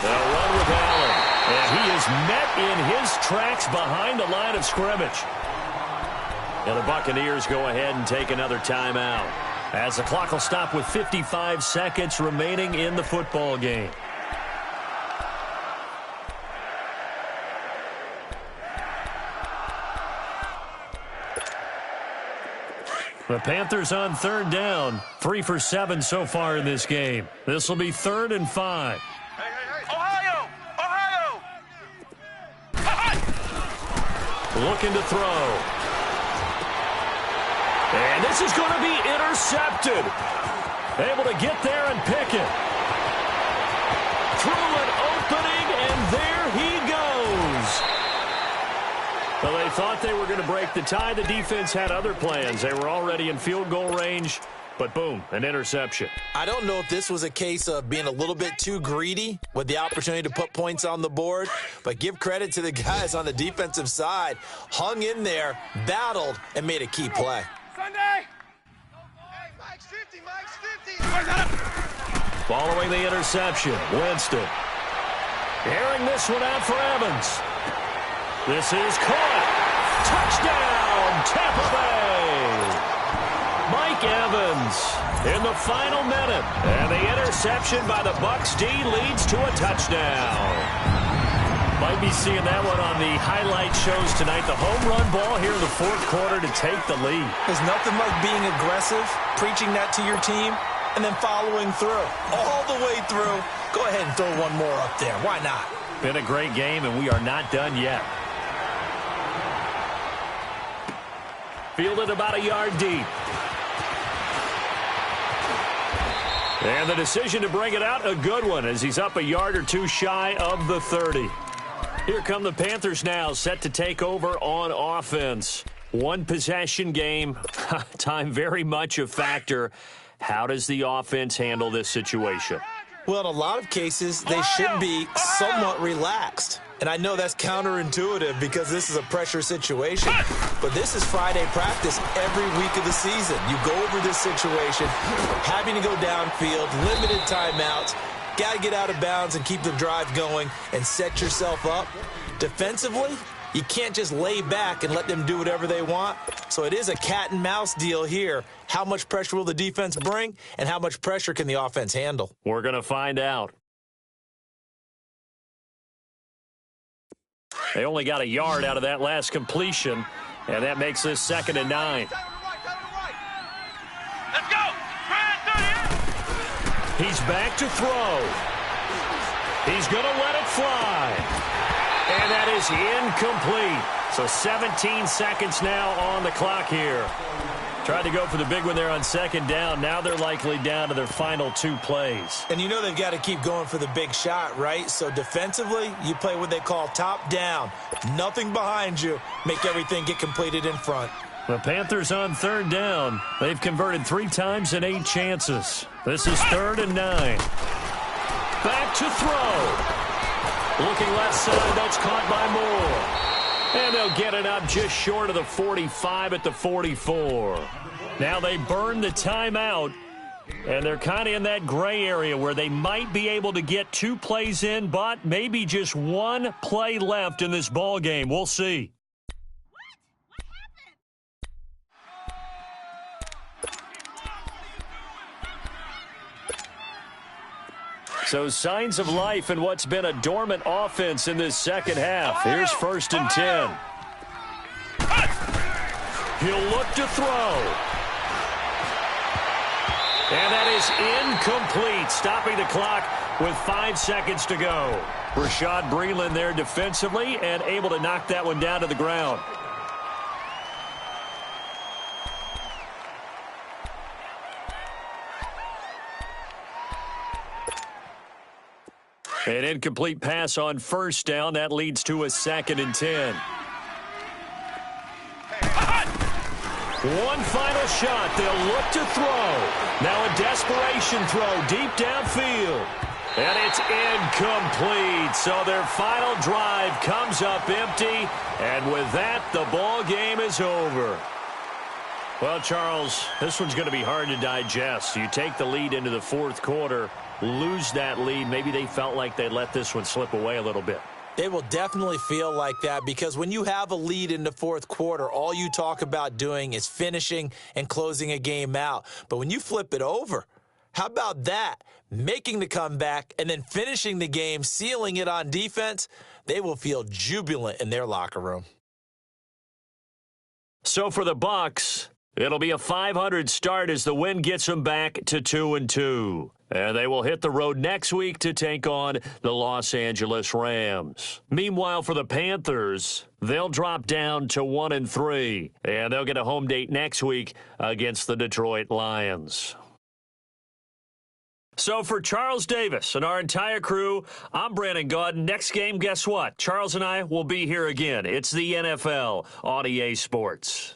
They'll run with Allen, and he is met in his tracks behind the line of scrimmage. And the Buccaneers go ahead and take another timeout, as the clock will stop with 55 seconds remaining in the football game. The Panthers on 3rd down, 3 for 7 so far in this game. This will be 3rd and 5. Ohio! Ohio! Looking to throw. And this is going to be intercepted. Able to get there and pick it. Through an opening, and there he goes. Well, they thought they were going to break the tie. The defense had other plans. They were already in field goal range, but boom, an interception. I don't know if this was a case of being a little bit too greedy with the opportunity to put points on the board, but give credit to the guys on the defensive side. Hung in there, battled, and made a key play. Sunday! Hey, Mike's 50, Mike's 50! Following the interception, Winston. Airing this one out for Evans. This is caught. Touchdown, Tampa Bay. Mike Evans in the final minute. And the interception by the Bucs D leads to a touchdown. Might be seeing that one on the highlight shows tonight. The home run ball here in the 4th quarter to take the lead. There's nothing like being aggressive, preaching that to your team, and then following through. All the way through. Go ahead and throw one more up there. Why not? Been a great game, and we are not done yet. Fielded about a yard deep. And the decision to bring it out, a good one, as he's up a yard or two shy of the 30. Here come the Panthers now, set to take over on offense. One possession game, time very much a factor. How does the offense handle this situation? Well, in a lot of cases, they should be somewhat relaxed. And I know that's counterintuitive because this is a pressure situation. But this is Friday practice every week of the season. You go over this situation, having to go downfield, limited timeouts, got to get out of bounds and keep the drive going and set yourself up. Defensively, you can't just lay back and let them do whatever they want. So it is a cat and mouse deal here. How much pressure will the defense bring, and how much pressure can the offense handle? We're going to find out. They only got a yard out of that last completion, and that makes this 2nd and 9. Let's go! He's back to throw. He's going to let it fly. And that is incomplete. So 17 seconds now on the clock here. Tried to go for the big one there on 2nd down. Now they're likely down to their final 2 plays. And you know they've got to keep going for the big shot, right? So defensively, you play what they call top down. Nothing behind you. Make everything get completed in front. The Panthers on 3rd down. They've converted 3 times in 8 chances. This is 3rd and 9. Back to throw. Looking left side, that's caught by Moore. And they'll get it up just short of the 45 at the 44. Now they burn the timeout, and they're kind of in that gray area where they might be able to get 2 plays in, but maybe just 1 play left in this ball game. We'll see. So signs of life in what's been a dormant offense in this second half. Here's 1st and 10. He'll look to throw. And that is incomplete, stopping the clock with 5 seconds to go. Rashad Breeland there defensively and able to knock that one down to the ground. An incomplete pass on first down. That leads to a 2nd and 10. One final shot. They'll look to throw. Now a desperation throw deep downfield. And it's incomplete. So their final drive comes up empty. And with that, the ball game is over. Well, Charles, this one's going to be hard to digest. You take the lead into the fourth quarter, lose that lead. Maybe they felt like they let this one slip away a little bit. They will definitely feel like that because when you have a lead in the fourth quarter, all you talk about doing is finishing and closing a game out. But when you flip it over, how about that? Making the comeback and then finishing the game, sealing it on defense, they will feel jubilant in their locker room. So for the Bucs, it'll be a .500 start as the win gets them back to 2-2. And they will hit the road next week to take on the Los Angeles Rams. Meanwhile, for the Panthers, they'll drop down to 1-3. And they'll get a home date next week against the Detroit Lions. So for Charles Davis and our entire crew, I'm Brandon Gaudin. Next game, guess what? Charles and I will be here again. It's the NFL on EA Sports.